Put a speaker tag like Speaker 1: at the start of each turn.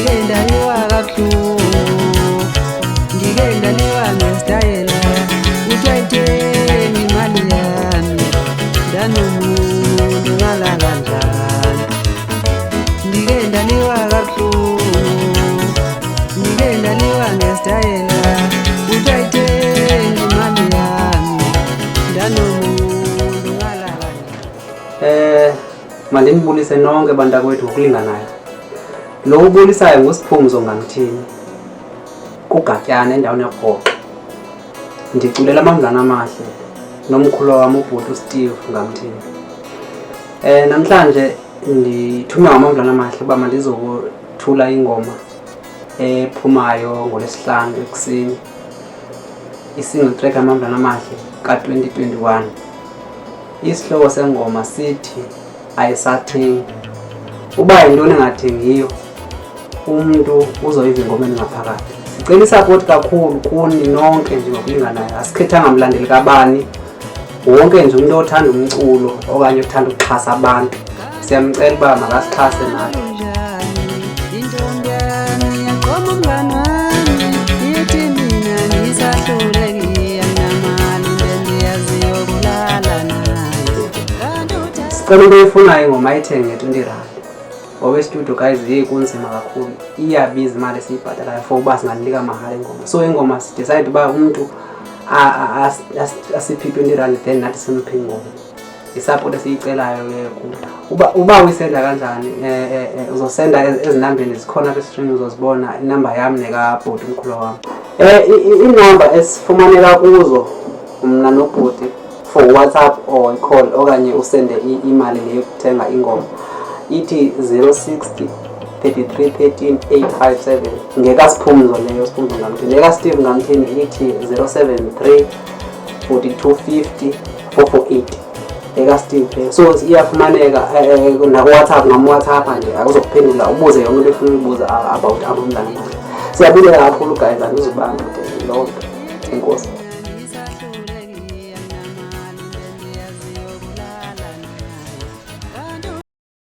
Speaker 1: ndaliwa kabuhlungu ndike ndaliwa ngesitayela uthayitheni imali yami ndanomuntu ngala kanjani ndike ndaliwa kabuhlungu ndike ndaliwa ngesitayela uthayitheni imali yami ndanomuntu ngala kanjani.
Speaker 2: Mandinibulise nonke bantakwethu ngokulinganayo. Lo ubulisayo nguSiphumzo ngamthini kugatyana endaweni yaKhoxo. Ndiculela Amamvulane Amahle nomkhulu wami ubhuti uSteve ngamthini. Namhlanje ndithunywa nguAmamvulane Amahle uba mandizokuthula ingoma ephumayo ngoLwesihlanu ekuseni, i-single track Amamvulane Amahle ka-2021. Isihloko sengoma sithi Ayisathengi. Uba yintoni engathengiyo umuntu uzoyiva ingoma engaphakathi. Sicela isapoti kakhulu kuni nonke nje ngokulinganayo. Asikhethanga mlandeli kabani, wonke nje umuntu othanda umculo okanye othanda ukuxhasa abantu siyamcela uba makasixhase nathi.
Speaker 1: Intombi yami yaqoma umngani wami ithi mina ngisahlulekile nginamali bendiyaziyo kulala naye.
Speaker 2: Sicela into oyifunayo ingoma ayithenge nge-20 rand. Ngoba studio guys kunzima kakhulu, iyabiza imali esiyibhatalayo for uba singaninika mahala ingoma. So ingoma sidecide uba umuntu asiphi 20 rand then nathi simphe ingoma. Isupport esiyicelayo ke uba uyisenda kanjani uzosenda ezinambeni zikhona kwi-stream uzozibona inamba yami nekabhuti umkhulu wami. Inamba esifumaneka kuzo mna nobhuti for WhatsApp or call okanye usende imali leyo yokuthenga ingoma ithi 060 33 13 857 ngekaSiphumzo leyo Siphumzo ngamthini. NekaSteve ngamthini ithi 073 42 50 448 NekaSteve. So iyafumaneka nakuWhatsApp ngam-WhatsApp nje akuzokuphendula ubuze yonke into efuna ukubuza about Amamvulane Amahle. Siyabulela kakhulu guys, andizubanga lonke. Enkosi.